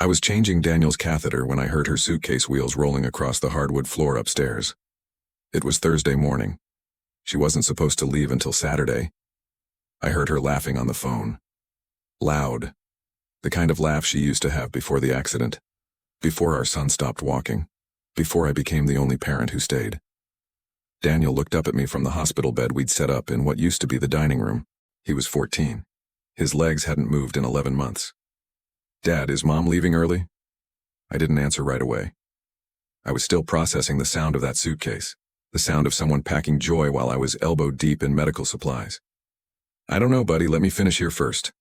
I was changing Daniel's catheter when I heard her suitcase wheels rolling across the hardwood floor upstairs. It was Thursday morning. She wasn't supposed to leave until Saturday. I heard her laughing on the phone. Loud. The kind of laugh she used to have before the accident. Before our son stopped walking. Before I became the only parent who stayed. Daniel looked up at me from the hospital bed we'd set up in what used to be the dining room. He was 14. His legs hadn't moved in 11 months. "Dad, is Mom leaving early?" I didn't answer right away. I was still processing the sound of that suitcase, the sound of someone packing joy while I was elbow deep in medical supplies. "I don't know, buddy, let me finish here first."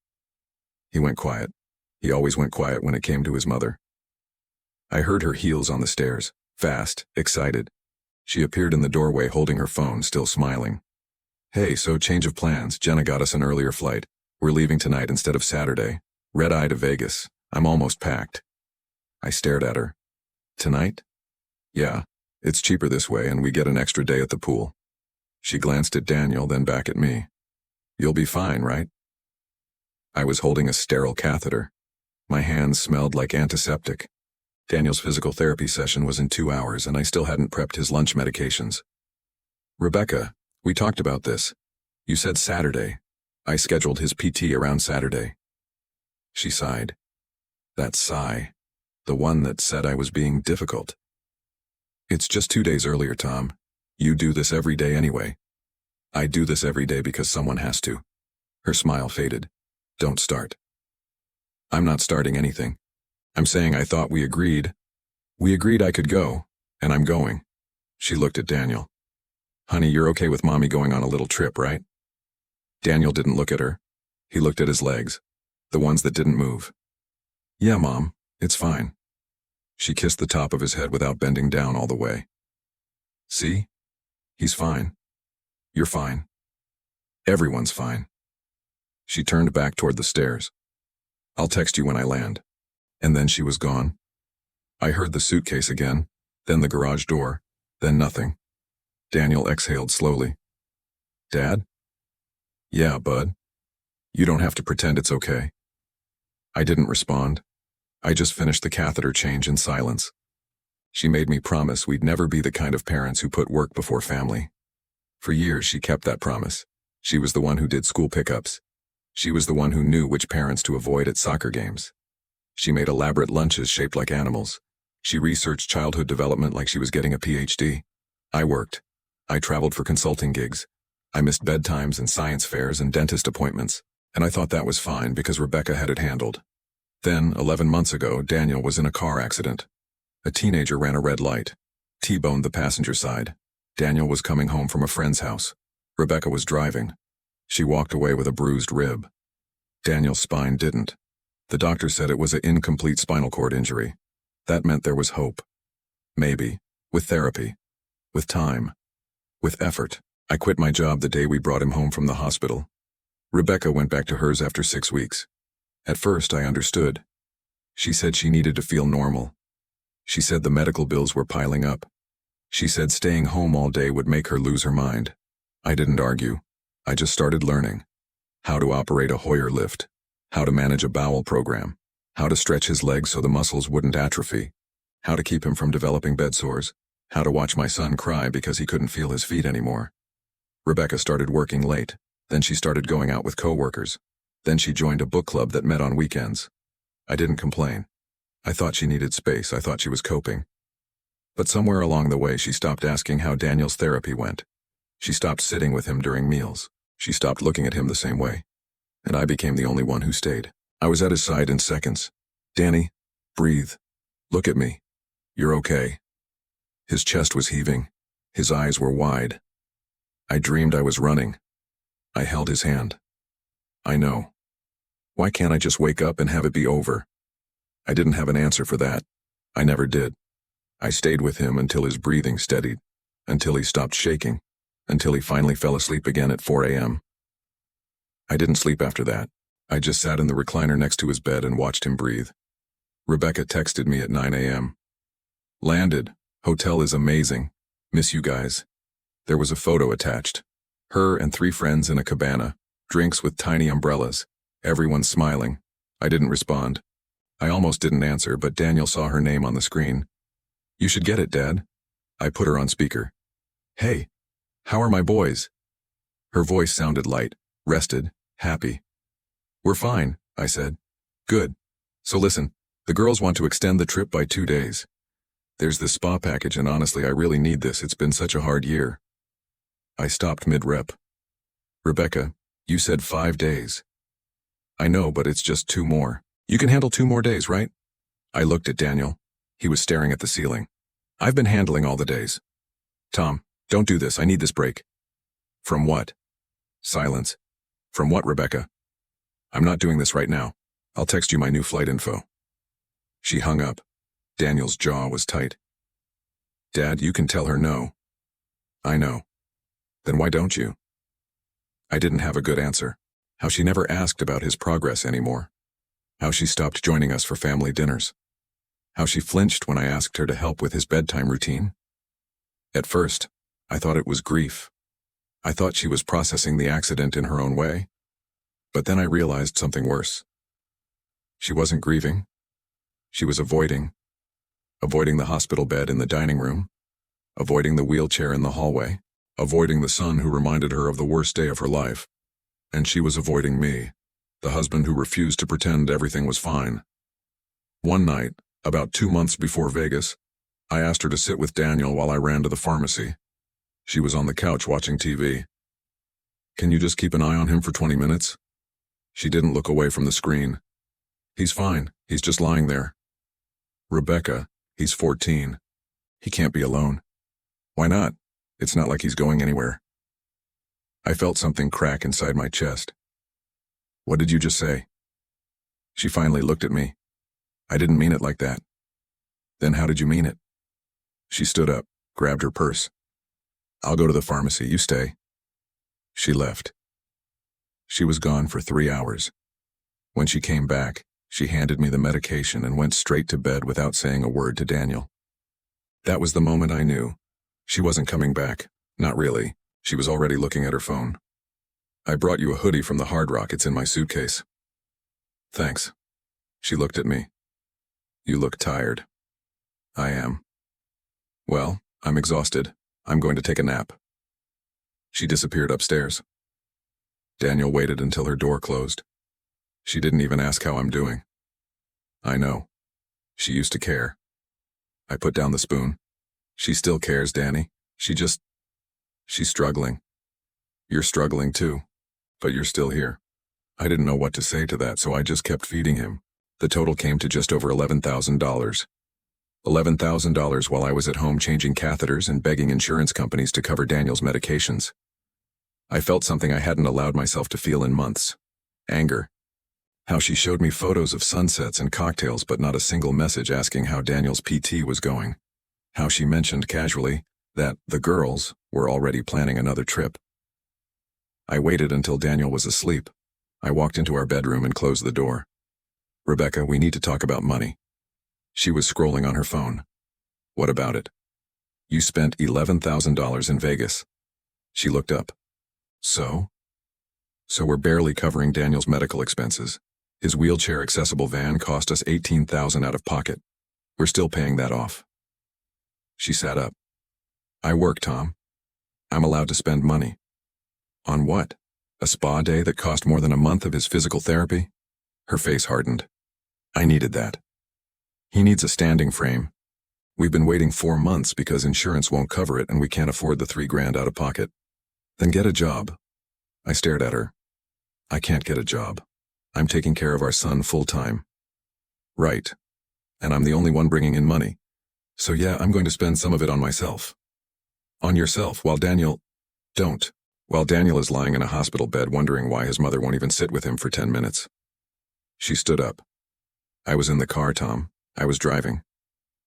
He went quiet. He always went quiet when it came to his mother. I heard her heels on the stairs, fast, excited. She appeared in the doorway holding her phone, still smiling. "Hey, so change of plans. Jenna got us an earlier flight. We're leaving tonight instead of Saturday. Red-eye to Vegas. I'm almost packed." I stared at her. "Tonight?" "Yeah, it's cheaper this way and we get an extra day at the pool." She glanced at Daniel, then back at me. "You'll be fine, right?" I was holding a sterile catheter. My hands smelled like antiseptic. Daniel's physical therapy session was in 2 hours and I still hadn't prepped his lunch medications. "Rebecca, we talked about this. You said Saturday. I scheduled his PT around Saturday." She sighed. That sigh. The one that said I was being difficult. "It's just 2 days earlier, Tom. You do this every day anyway." "I do this every day because someone has to." Her smile faded. "Don't start." "I'm not starting anything. I'm saying I thought we agreed. We agreed I could go, and I'm going." She looked at Daniel. "Honey, you're okay with Mommy going on a little trip, right?" Daniel didn't look at her. He looked at his legs, the ones that didn't move. "Yeah, Mom, it's fine." She kissed the top of his head without bending down all the way. "See? He's fine. You're fine. Everyone's fine." She turned back toward the stairs. "I'll text you when I land." And then she was gone. I heard the suitcase again, then the garage door, then nothing. Daniel exhaled slowly. "Dad?" "Yeah, bud. You don't have to pretend it's okay." I didn't respond. I just finished the catheter change in silence. She made me promise we'd never be the kind of parents who put work before family. For years she kept that promise. She was the one who did school pickups. She was the one who knew which parents to avoid at soccer games. She made elaborate lunches shaped like animals. She researched childhood development like she was getting a PhD. I worked. I traveled for consulting gigs. I missed bedtimes and science fairs and dentist appointments, and I thought that was fine because Rebecca had it handled. Then, 11 months ago, Daniel was in a car accident. A teenager ran a red light. T-boned the passenger side. Daniel was coming home from a friend's house. Rebecca was driving. She walked away with a bruised rib. Daniel's spine didn't. The doctor said it was an incomplete spinal cord injury. That meant there was hope. Maybe. With therapy. With time. With effort. I quit my job the day we brought him home from the hospital. Rebecca went back to hers after 6 weeks. At first, I understood. She said she needed to feel normal. She said the medical bills were piling up. She said staying home all day would make her lose her mind. I didn't argue. I just started learning. How to operate a Hoyer lift. How to manage a bowel program. How to stretch his legs so the muscles wouldn't atrophy. How to keep him from developing bed sores. How to watch my son cry because he couldn't feel his feet anymore. Rebecca started working late. Then she started going out with coworkers. Then she joined a book club that met on weekends. I didn't complain. I thought she needed space. I thought she was coping. But somewhere along the way she stopped asking how Daniel's therapy went. She stopped sitting with him during meals. She stopped looking at him the same way. And I became the only one who stayed. I was at his side in seconds. "Danny, breathe. Look at me. You're okay." His chest was heaving. His eyes were wide. I dreamed I was running. I held his hand. "I know. Why can't I just wake up and have it be over?" I didn't have an answer for that. I never did. I stayed with him until his breathing steadied, until he stopped shaking, until he finally fell asleep again at 4 a.m. I didn't sleep after that. I just sat in the recliner next to his bed and watched him breathe. Rebecca texted me at 9 a.m. "Landed. Hotel is amazing. Miss you guys." There was a photo attached. Her and 3 friends in a cabana, drinks with tiny umbrellas, everyone smiling. I didn't respond. I almost didn't answer, but Daniel saw her name on the screen. You should get it, Dad. I put her on speaker. Hey, how are my boys? Her voice sounded light, rested, happy. We're fine, I said. Good. So listen, the girls want to extend the trip by 2 days. There's this spa package and honestly I really need this, it's been such a hard year. I stopped mid-rep. Rebecca, you said 5 days. I know, but it's just 2 more. You can handle 2 more days, right? I looked at Daniel. He was staring at the ceiling. I've been handling all the days. Tom, don't do this, I need this break. From what? Silence. From what, Rebecca? I'm not doing this right now. I'll text you my new flight info. She hung up. Daniel's jaw was tight. Dad, you can tell her no. I know. Then why don't you? I didn't have a good answer. How she never asked about his progress anymore. How she stopped joining us for family dinners. How she flinched when I asked her to help with his bedtime routine. At first, I thought it was grief. I thought she was processing the accident in her own way. But then I realized something worse. She wasn't grieving. She was avoiding. Avoiding the hospital bed in the dining room. Avoiding the wheelchair in the hallway. Avoiding the son who reminded her of the worst day of her life. And she was avoiding me, the husband who refused to pretend everything was fine. One night, about 2 months before Vegas, I asked her to sit with Daniel while I ran to the pharmacy. She was on the couch watching TV. Can you just keep an eye on him for 20 minutes? She didn't look away from the screen. He's fine, he's just lying there. Rebecca, he's 14. He can't be alone. Why not? It's not like he's going anywhere. I felt something crack inside my chest. What did you just say? She finally looked at me. I didn't mean it like that. Then how did you mean it? She stood up, grabbed her purse. I'll go to the pharmacy, you stay. She left. She was gone for 3 hours. When she came back, she handed me the medication and went straight to bed without saying a word to Daniel. That was the moment I knew. She wasn't coming back. Not really. She was already looking at her phone. I brought you a hoodie from the Hard Rock. It's in my suitcase. Thanks. She looked at me. You look tired. I am. Well, I'm exhausted. I'm going to take a nap. She disappeared upstairs. Daniel waited until her door closed. She didn't even ask how I'm doing. I know. She used to care. I put down the spoon. She still cares, Danny. She's struggling. You're struggling too, but you're still here. I didn't know what to say to that, so I just kept feeding him. The total came to just over $11,000. $11,000 while I was at home changing catheters and begging insurance companies to cover Daniel's medications. I felt something I hadn't allowed myself to feel in months. Anger. How she showed me photos of sunsets and cocktails but not a single message asking how Daniel's PT was going. How she mentioned casually that the girls were already planning another trip. I waited until Daniel was asleep. I walked into our bedroom and closed the door. Rebecca, we need to talk about money. She was scrolling on her phone. What about it? You spent $11,000 in Vegas. She looked up. So? So we're barely covering Daniel's medical expenses. His wheelchair-accessible van cost us $18,000 out of pocket. We're still paying that off. She sat up. I work, Tom. I'm allowed to spend money. On what? A spa day that cost more than a month of his physical therapy? Her face hardened. I needed that. He needs a standing frame. We've been waiting 4 months because insurance won't cover it and we can't afford the $3,000 out of pocket. Then get a job. I stared at her. I can't get a job. I'm taking care of our son full-time. Right. And I'm the only one bringing in money. So yeah, I'm going to spend some of it on myself. On yourself, while Daniel is lying in a hospital bed wondering why his mother won't even sit with him for 10 minutes. She stood up. I was in the car, Tom. I was driving.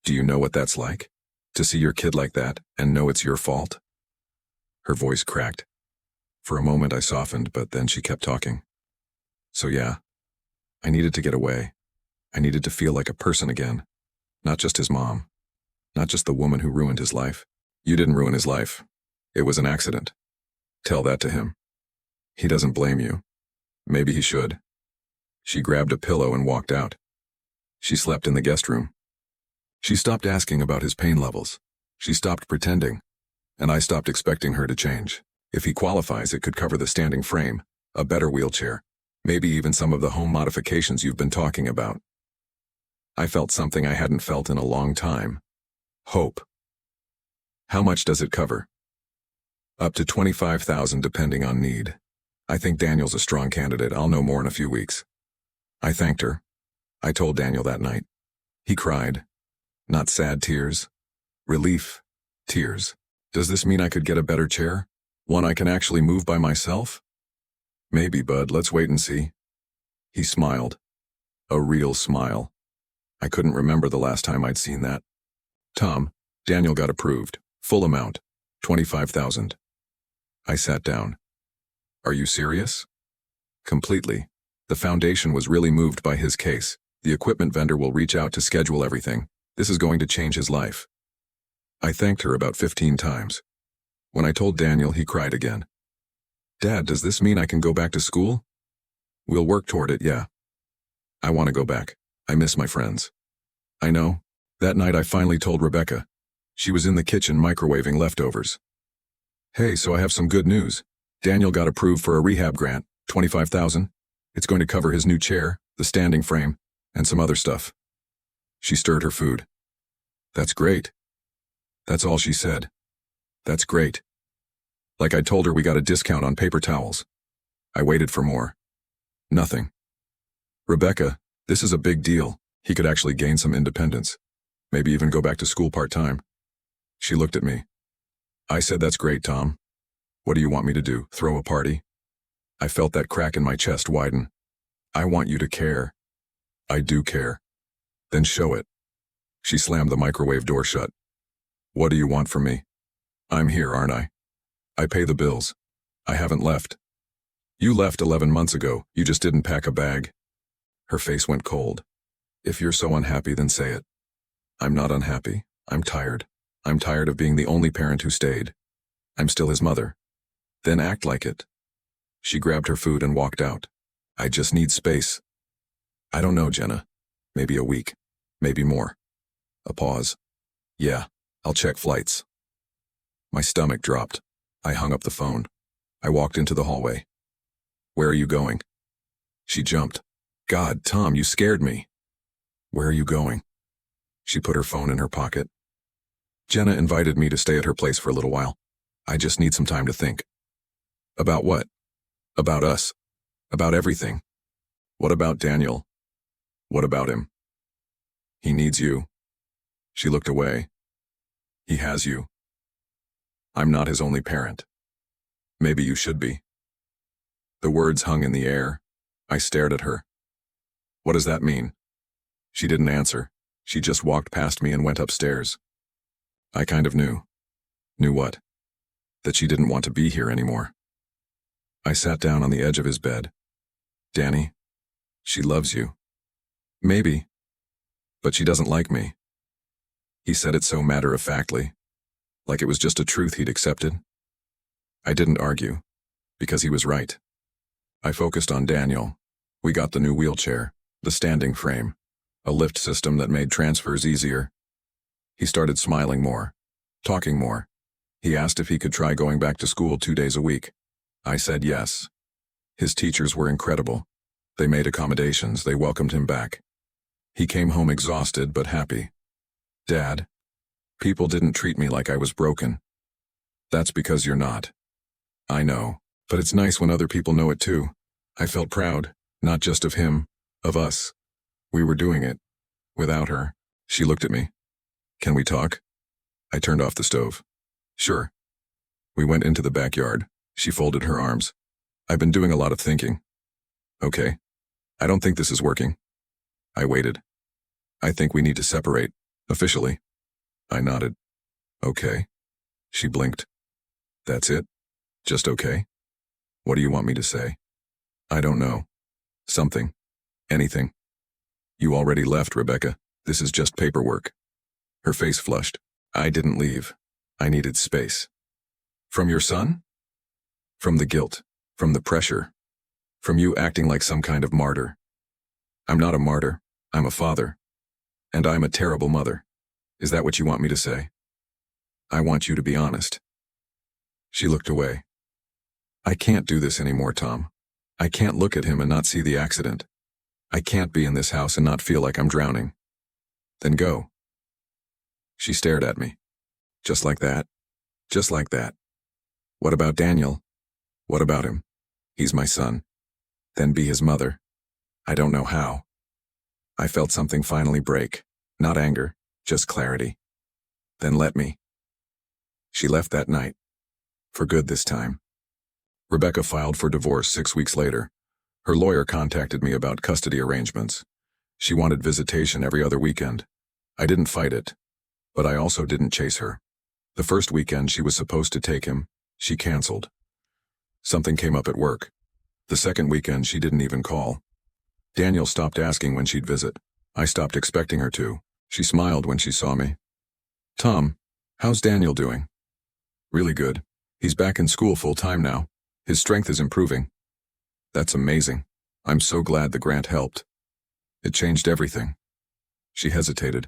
Do you know what that's like? To see your kid like that and know it's your fault? Her voice cracked. For a moment I softened, but then she kept talking. So yeah, I needed to get away. I needed to feel like a person again. Not just his mom. Not just the woman who ruined his life. You didn't ruin his life. It was an accident. Tell that to him. He doesn't blame you. Maybe he should. She grabbed a pillow and walked out. She slept in the guest room. She stopped asking about his pain levels. She stopped pretending. And I stopped expecting her to change. If he qualifies, it could cover the standing frame, a better wheelchair, maybe even some of the home modifications you've been talking about. I felt something I hadn't felt in a long time. Hope. How much does it cover? Up to $25,000 depending on need. I think Daniel's a strong candidate. I'll know more in a few weeks. I thanked her. I told Daniel that night. He cried. Not sad tears. Relief. Tears. Does this mean I could get a better chair? One I can actually move by myself? Maybe, bud. Let's wait and see. He smiled. A real smile. I couldn't remember the last time I'd seen that. Tom, Daniel got approved. Full amount. $25,000. I sat down. Are you serious? Completely. The foundation was really moved by his case. The equipment vendor will reach out to schedule everything. This is going to change his life. I thanked her about 15 times. When I told Daniel, he cried again. Dad, does this mean I can go back to school? We'll work toward it, yeah. I want to go back. I miss my friends. I know. That night I finally told Rebecca. She was in the kitchen microwaving leftovers. Hey, so I have some good news. Daniel got approved for a rehab grant, $25,000. It's going to cover his new chair, the standing frame, and some other stuff. She stirred her food. That's great. That's all she said. That's great. Like I told her we got a discount on paper towels. I waited for more. Nothing. Rebecca, this is a big deal. He could actually gain some independence. Maybe even go back to school part-time. She looked at me. I said, that's great, Tom. What do you want me to do, throw a party? I felt that crack in my chest widen. I want you to care. I do care. Then show it. She slammed the microwave door shut. What do you want from me? I'm here, aren't I? I pay the bills. I haven't left. You left 11 months ago, you just didn't pack a bag. Her face went cold. If you're so unhappy, then say it. I'm not unhappy. I'm tired. I'm tired of being the only parent who stayed. I'm still his mother. Then act like it. She grabbed her food and walked out. I just need space. I don't know, Jenna. Maybe a week. Maybe more. A pause. Yeah, I'll check flights. My stomach dropped. I hung up the phone. I walked into the hallway. Where are you going? She jumped. God, Tom, you scared me. Where are you going? She put her phone in her pocket. Jenna invited me to stay at her place for a little while. I just need some time to think. About what? About us. About everything. What about Daniel? What about him? He needs you. She looked away. He has you. I'm not his only parent. Maybe you should be. The words hung in the air. I stared at her. What does that mean? She didn't answer. She just walked past me and went upstairs. I kind of knew. Knew what? That she didn't want to be here anymore. I sat down on the edge of his bed. Danny, she loves you. Maybe. But she doesn't like me. He said it so matter-of-factly, like it was just a truth he'd accepted. I didn't argue, because he was right. I focused on Daniel. We got the new wheelchair, the standing frame, a lift system that made transfers easier. He started smiling more, talking more. He asked if he could try going back to school 2 days a week. I said yes. His teachers were incredible. They made accommodations, they welcomed him back. He came home exhausted but happy. Dad, people didn't treat me like I was broken. That's because you're not. I know, but it's nice when other people know it too. I felt proud, not just of him, of us. We were doing it. Without her. She looked at me. Can we talk? I turned off the stove. Sure. We went into the backyard. She folded her arms. I've been doing a lot of thinking. Okay. I don't think this is working. I waited. I think we need to separate, officially. I nodded. Okay. She blinked. That's it? Just okay? What do you want me to say? I don't know. Something. Anything. You already left, Rebecca. This is just paperwork. Her face flushed. I didn't leave. I needed space. From your son? From the guilt. From the pressure. From you acting like some kind of martyr. I'm not a martyr. I'm a father. And I'm a terrible mother. Is that what you want me to say? I want you to be honest. She looked away. I can't do this anymore, Tom. I can't look at him and not see the accident. I can't be in this house and not feel like I'm drowning. Then go. She stared at me. Just like that? Just like that. What about Daniel? What about him? He's my son. Then be his mother. I don't know how. I felt something finally break. Not anger, just clarity. Then let me. She left that night. For good this time. Rebecca filed for divorce 6 weeks later. Her lawyer contacted me about custody arrangements. She wanted visitation every other weekend. I didn't fight it. But I also didn't chase her. The first weekend she was supposed to take him, she canceled. Something came up at work. The second weekend she didn't even call. Daniel stopped asking when she'd visit. I stopped expecting her to. She smiled when she saw me. Tom, how's Daniel doing? Really good. He's back in school full-time now. His strength is improving. That's amazing. I'm so glad the grant helped. It changed everything. She hesitated.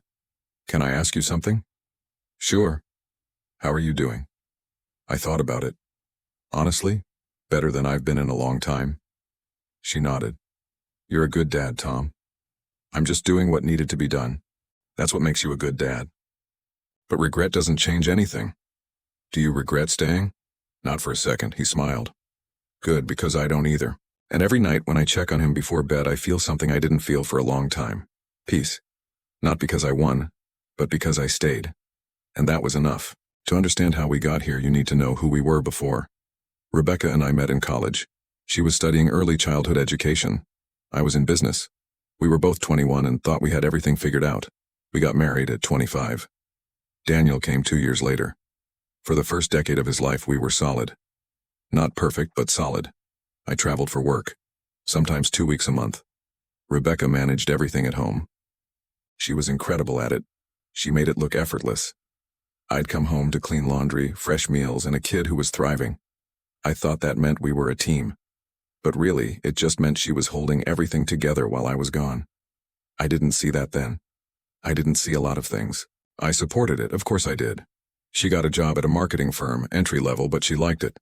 Can I ask you something? Sure. How are you doing? I thought about it. Honestly, better than I've been in a long time. She nodded. You're a good dad, Tom. I'm just doing what needed to be done. That's what makes you a good dad. But regret doesn't change anything. Do you regret staying? Not for a second, he smiled. Good, because I don't either. And every night when I check on him before bed, I feel something I didn't feel for a long time. Peace. Not because I won, but because I stayed. And that was enough. To understand how we got here, you need to know who we were before. Rebecca and I met in college. She was studying early childhood education. I was in business. We were both 21 and thought we had everything figured out. We got married at 25. Daniel came 2 years later. For the first decade of his life, we were solid. Not perfect, but solid. I traveled for work, sometimes 2 weeks a month. Rebecca managed everything at home. She was incredible at it. She made it look effortless. I'd come home to clean laundry, fresh meals, and a kid who was thriving. I thought that meant we were a team. But really, it just meant she was holding everything together while I was gone. I didn't see that then. I didn't see a lot of things. I supported it, of course I did. She got a job at a marketing firm, entry level, but she liked it.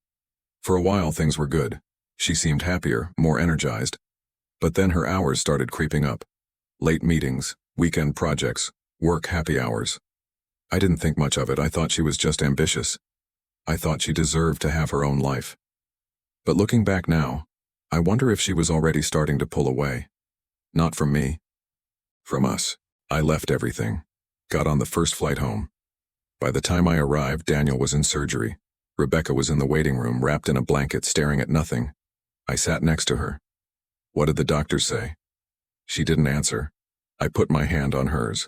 For a while things were good. She seemed happier, more energized. But then her hours started creeping up. Late meetings, weekend projects, work happy hours. I didn't think much of it. I thought she was just ambitious. I thought she deserved to have her own life. But looking back now, I wonder if she was already starting to pull away. Not from me. From us. I left everything. Got on the first flight home. By the time I arrived, Daniel was in surgery. Rebecca was in the waiting room, wrapped in a blanket, staring at nothing. I sat next to her. What did the doctors say? She didn't answer. I put my hand on hers.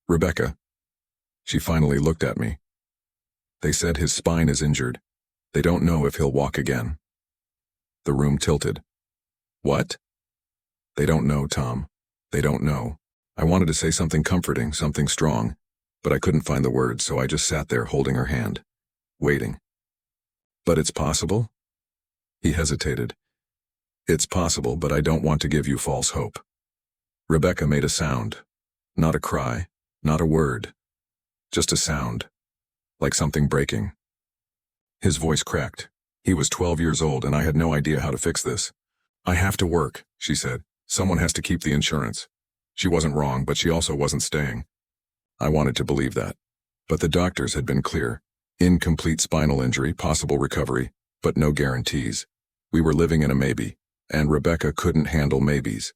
Rebecca. She finally looked at me. They said his spine is injured. They don't know if he'll walk again. The room tilted. What? They don't know, Tom. They don't know. I wanted to say something comforting, something strong, but I couldn't find the words, so I just sat there holding her hand, waiting. But it's possible? He hesitated. It's possible, but I don't want to give you false hope. Rebecca made a sound. Not a cry, not a word. Just a sound. Like something breaking. His voice cracked. He was 12 years old and I had no idea how to fix this. I have to work, she said. Someone has to keep the insurance. She wasn't wrong, but she also wasn't staying. I wanted to believe that. But the doctors had been clear. Incomplete spinal injury, possible recovery, but no guarantees. We were living in a maybe, and Rebecca couldn't handle maybes.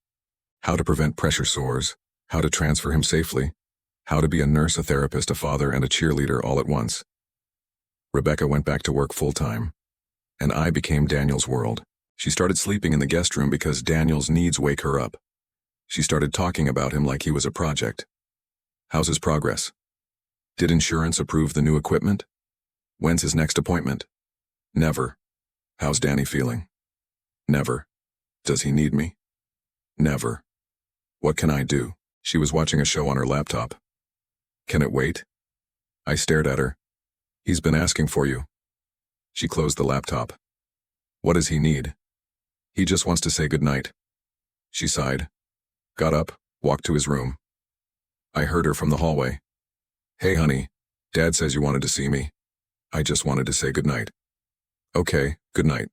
How to prevent pressure sores, how to transfer him safely, how to be a nurse, a therapist, a father, and a cheerleader all at once. Rebecca went back to work full-time, and I became Daniel's world. She started sleeping in the guest room because Daniel's needs wake her up. She started talking about him like he was a project. How's his progress? Did insurance approve the new equipment? When's his next appointment? Never. How's Danny feeling? Never. Does he need me? Never. What can I do? She was watching a show on her laptop. Can it wait? I stared at her. He's been asking for you. She closed the laptop. What does he need? He just wants to say goodnight. She sighed, got up, walked to his room. I heard her from the hallway. Hey, honey. Dad says you wanted to see me. I just wanted to say goodnight. Okay, good night.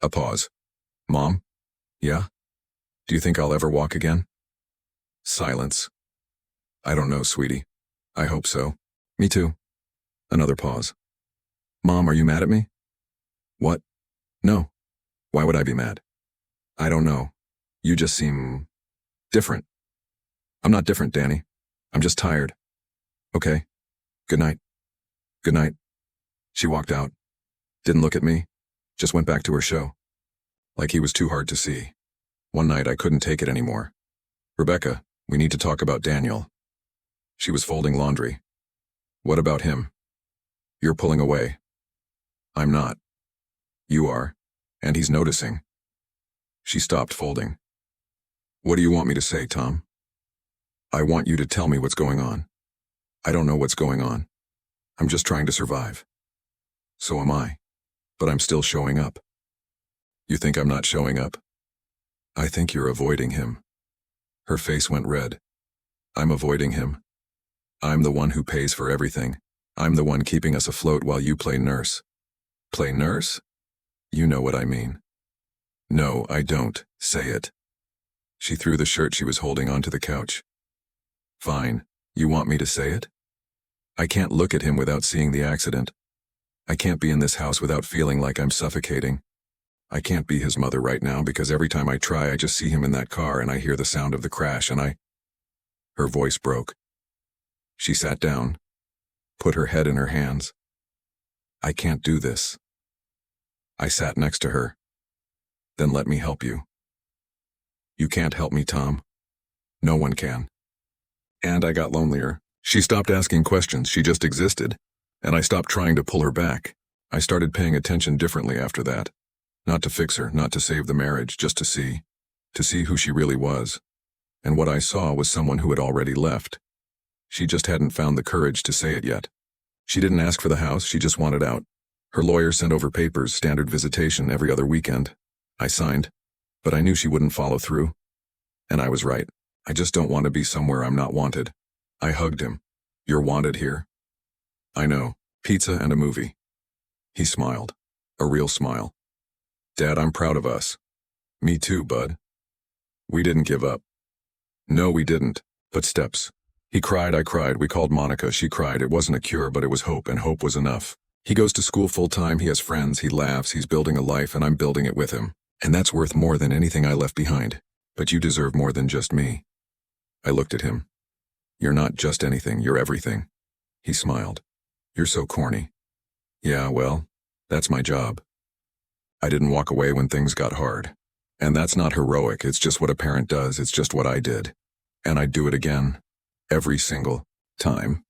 A pause. Mom? Yeah? Do you think I'll ever walk again? Silence. I don't know, sweetie. I hope so. Me too. Another pause. Mom, are you mad at me? What? No. Why would I be mad? I don't know. You just seem different. I'm not different, Danny. I'm just tired. Okay. Good night. Good night. She walked out. Didn't look at me. Just went back to her show. Like he was too hard to see. One night I couldn't take it anymore. Rebecca, we need to talk about Daniel. She was folding laundry. What about him? You're pulling away. I'm not. You are. And he's noticing. She stopped folding. What do you want me to say, Tom? I want you to tell me what's going on. I don't know what's going on. I'm just trying to survive. So am I. But I'm still showing up. You think I'm not showing up? I think you're avoiding him. Her face went red. I'm avoiding him. I'm the one who pays for everything. I'm the one keeping us afloat while you play nurse. Play nurse? You know what I mean. No, I don't. Say it. She threw the shirt she was holding onto the couch. Fine. You want me to say it? I can't look at him without seeing the accident. I can't be in this house without feeling like I'm suffocating. I can't be his mother right now because every time I try I just see him in that car and I hear the sound of the crash and Her voice broke. She sat down, put her head in her hands. I can't do this. I sat next to her. Then let me help you. You can't help me, Tom. No one can. And I got lonelier. She stopped asking questions, she just existed. And I stopped trying to pull her back. I started paying attention differently after that. Not to fix her, not to save the marriage, just to see who she really was. And what I saw was someone who had already left. She just hadn't found the courage to say it yet. She didn't ask for the house, she just wanted out. Her lawyer sent over papers, standard visitation every other weekend. I signed, but I knew she wouldn't follow through. And I was right. I just don't want to be somewhere I'm not wanted. I hugged him. You're wanted here. I know. Pizza and a movie. He smiled. A real smile. Dad, I'm proud of us. Me too, bud. We didn't give up. No, we didn't. But steps. He cried, I cried, we called Monica, she cried. It wasn't a cure, but it was hope, and hope was enough. He goes to school full-time, he has friends, he laughs, he's building a life, and I'm building it with him. And that's worth more than anything I left behind. But you deserve more than just me. I looked at him. You're not just anything, you're everything. He smiled. You're so corny. Yeah, well, that's my job. I didn't walk away when things got hard. And that's not heroic, it's just what a parent does, it's just what I did. And I'd do it again. Every single time.